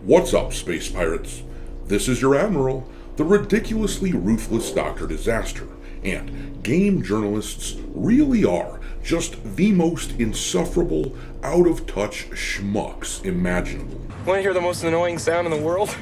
What's up, space pirates? This is your Admiral, the ridiculously ruthless Dr. Disaster, and game journalists really are just the most insufferable, out-of-touch schmucks imaginable. Want to hear the most annoying sound in the world?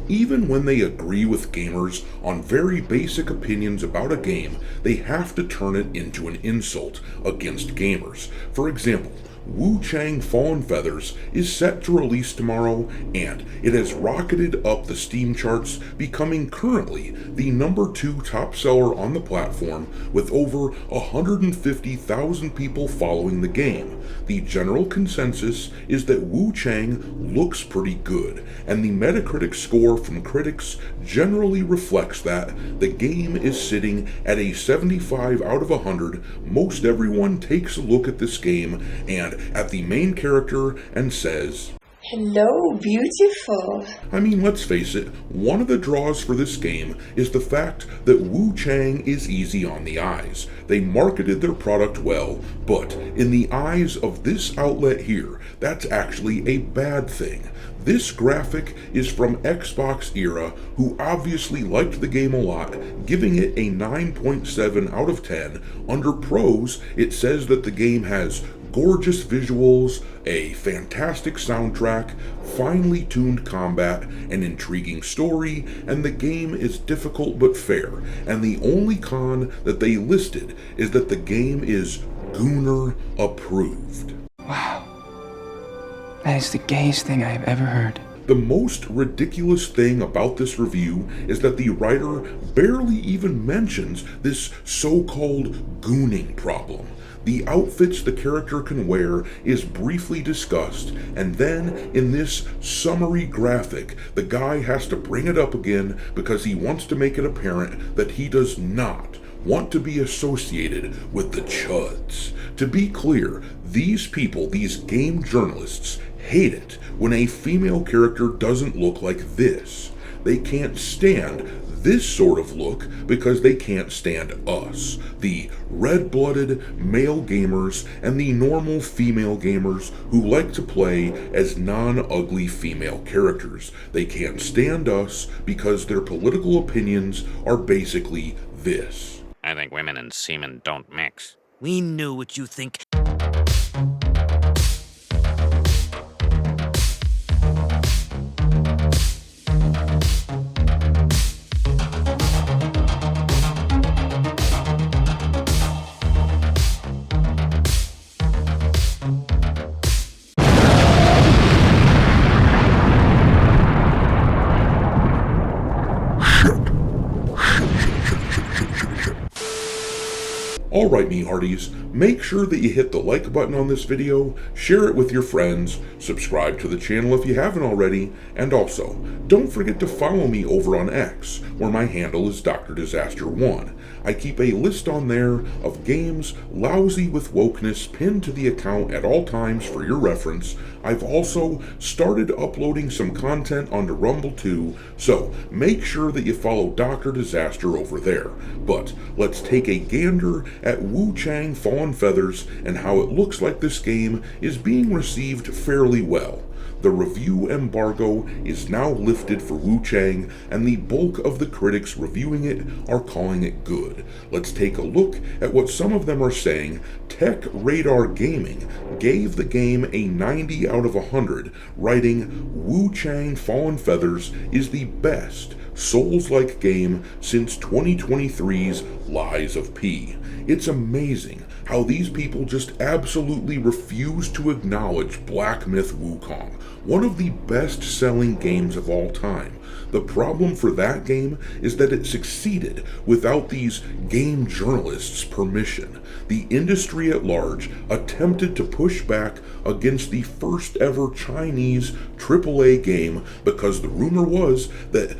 Even when they agree with gamers on very basic opinions about a game, they have to turn it into an insult against gamers. For example, Wuchang Fallen Feathers is set to release tomorrow, and it has rocketed up the Steam charts, becoming currently the #2 top seller on the platform, with over 150,000 people following the game. The general consensus is that Wuchang looks pretty good, and the Metacritic score from critics generally reflects that. The game is sitting at a 75 out of 100. Most everyone takes a look at this game and at the main character and says, "Hello, beautiful." I mean, let's face it, one of the draws for this game is the fact that Wuchang is easy on the eyes. They marketed their product well, but in the eyes of this outlet here, that's actually a bad thing. This graphic is from Xbox era, who obviously liked the game a lot, giving it a 9.7 out of 10. Under pros, it says that the game has gorgeous visuals, a fantastic soundtrack, finely tuned combat, an intriguing story, and the game is difficult but fair. And the only con that they listed is that the game is GOONER approved. Wow. That is the gayest thing I have ever heard. The most ridiculous thing about this review is that the writer barely even mentions this so-called gooning problem. The outfits the character can wear is briefly discussed, and then in this summary graphic, the guy has to bring it up again because he wants to make it apparent that he does not want to be associated with the chuds. To be clear, these people, these game journalists, hate it when a female character doesn't look like this. They can't stand this sort of look because they can't stand us, the red-blooded male gamers and the normal female gamers who like to play as non-ugly female characters. They can't stand us because their political opinions are basically this. I think women and semen don't mix. We knew what you think. Alright, me hearties, make sure that you hit the like button on this video, share it with your friends, subscribe to the channel if you haven't already, and also, don't forget to follow me over on X, where my handle is Dr. Disaster1. I keep a list on there of games lousy with wokeness pinned to the account at all times for your reference. I've also started uploading some content onto Rumble too, so make sure that you follow Dr. Disaster over there. But let's take a gander at Wuchang Fallen Feathers and how it looks like this game is being received fairly well. The review embargo is now lifted for Wuchang, and the bulk of the critics reviewing it are calling it good. Let's take a look at what some of them are saying. Tech Radar Gaming gave the game a 90 out of 100, writing, "Wuchang Fallen Feathers is the best Souls-like game since 2023's Lies of P. It's amazing how these people just absolutely refuse to acknowledge Black Myth Wukong, one of the best-selling games of all time. The problem for that game is that it succeeded without these game journalists' permission. The industry at large attempted to push back against the first ever Chinese AAA game because the rumor was that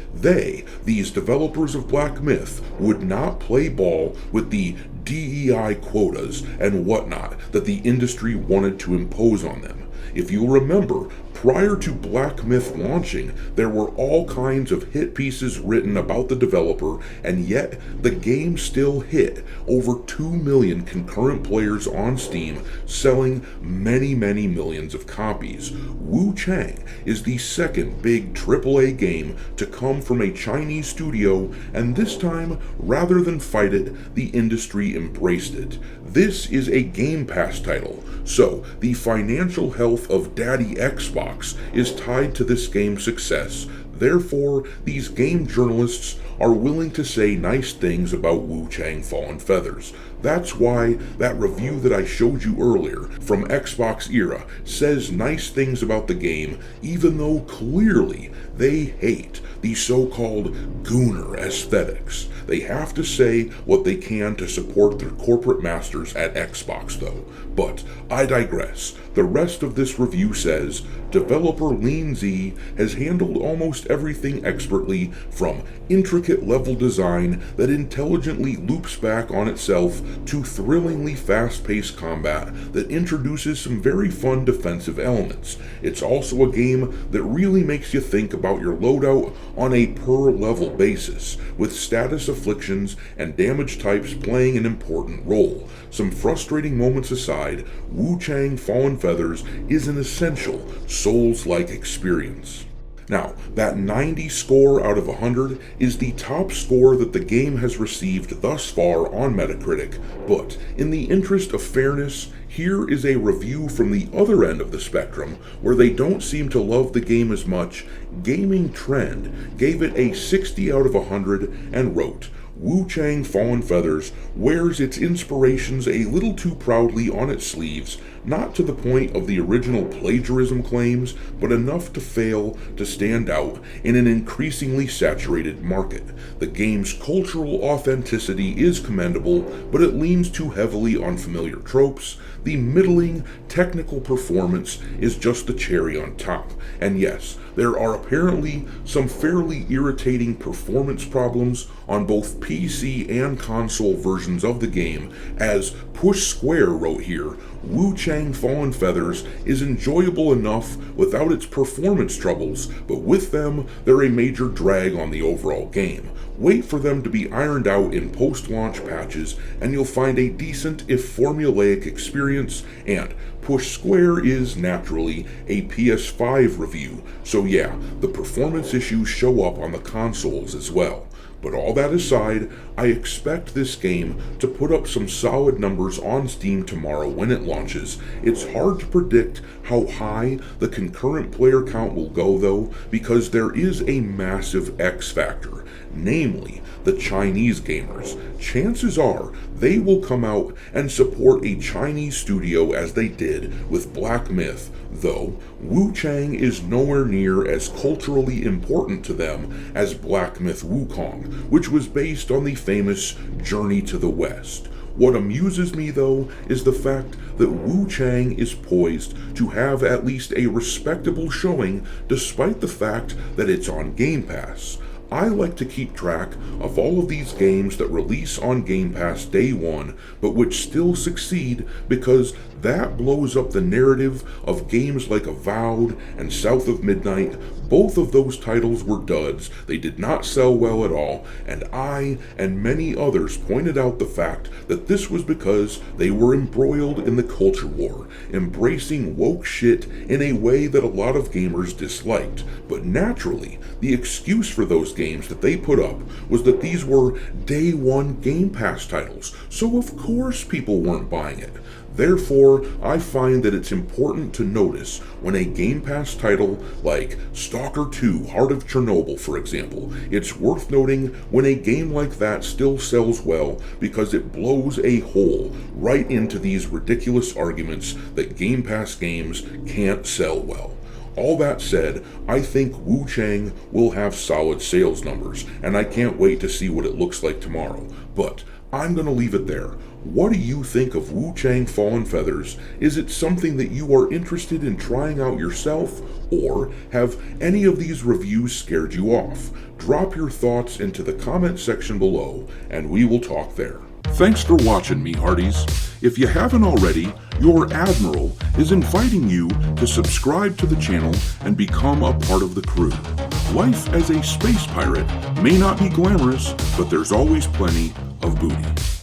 these developers of Black Myth, would not play ball with the DEI quotas and whatnot that the industry wanted to impose on them. If you'll remember, Prior to Black Myth launching, there were all kinds of hit pieces written about the developer, and yet the game still hit over 2 million concurrent players on Steam, selling many millions of copies. Wuchang is the second big AAA game to come from a Chinese studio, and this time, rather than fight it, the industry embraced it. This is a Game Pass title, so the financial health of Daddy Xbox is tied to this game's success. Therefore, these game journalists are willing to say nice things about Wuchang Fallen Feathers. That's why that review that I showed you earlier from Xbox Era says nice things about the game, even though clearly they hate the so-called gooner aesthetics. They have to say what they can to support their corporate masters at Xbox though. But I digress. The rest of this review says, developer Lean Z has handled almost everything expertly, from intricate level design that intelligently loops back on itself to thrillingly fast-paced combat that introduces some very fun defensive elements. It's also a game that really makes you think about your loadout on a per-level basis, with status afflictions and damage types playing an important role. Some frustrating moments aside, Wuchang Fallen Feathers is an essential Souls-like experience. Now, that 90 score out of 100 is the top score that the game has received thus far on Metacritic, but in the interest of fairness, here is a review from the other end of the spectrum, where they don't seem to love the game as much. Gaming Trend gave it a 60 out of 100 and wrote, Wuchang Fallen Feathers wears its inspirations a little too proudly on its sleeves, not to the point of the original plagiarism claims, but enough to fail to stand out in an increasingly saturated market. The game's cultural authenticity is commendable, but it leans too heavily on familiar tropes. The middling technical performance is just the cherry on top. And yes, there are apparently some fairly irritating performance problems on both PC and console versions of the game. As Push Square wrote here, Wuchang Fallen Feathers is enjoyable enough without its performance troubles, but with them, they're a major drag on the overall game. Wait for them to be ironed out in post-launch patches, and you'll find a decent, if formulaic, experience. And Push Square is naturally a PS5 review, so yeah, the performance issues show up on the consoles as well. But all that aside, I expect this game to put up some solid numbers on Steam tomorrow when it launches. It's hard to predict how high the concurrent player count will go though, because there is a massive X factor, namely the Chinese gamers. Chances are they will come out and support a Chinese studio as they did with Black Myth, though Wuchang is nowhere near as culturally important to them as Black Myth Wukong, which was based on the famous Journey to the West. What amuses me though is the fact that Wuchang is poised to have at least a respectable showing despite the fact that it's on Game Pass. I like to keep track of all of these games that release on Game Pass day one, but which still succeed, because that blows up the narrative of games like Avowed and South of Midnight. Both of those titles were duds. They did not sell well at all, and I and many others pointed out the fact that this was because they were embroiled in the culture war, embracing woke shit in a way that a lot of gamers disliked. But naturally, the excuse for those games that they put up was that these were day one Game Pass titles, so of course people weren't buying it. Therefore, I find that it's important to notice when a Game Pass title like Stalker 2 Heart of Chernobyl, for example, it's worth noting when a game like that still sells well, because it blows a hole right into these ridiculous arguments that Game Pass games can't sell well. All that said, I think Wuchang will have solid sales numbers, and I can't wait to see what it looks like tomorrow. But I'm going to leave it there. What do you think of Wuchang Fallen Feathers? Is it something that you are interested in trying out yourself, or have any of these reviews scared you off? Drop your thoughts into the comment section below, and we will talk there. Thanks for watching, me hearties. If you haven't already, your Admiral is inviting you to subscribe to the channel and become a part of the crew. Life as a space pirate may not be glamorous, but there's always plenty of booty.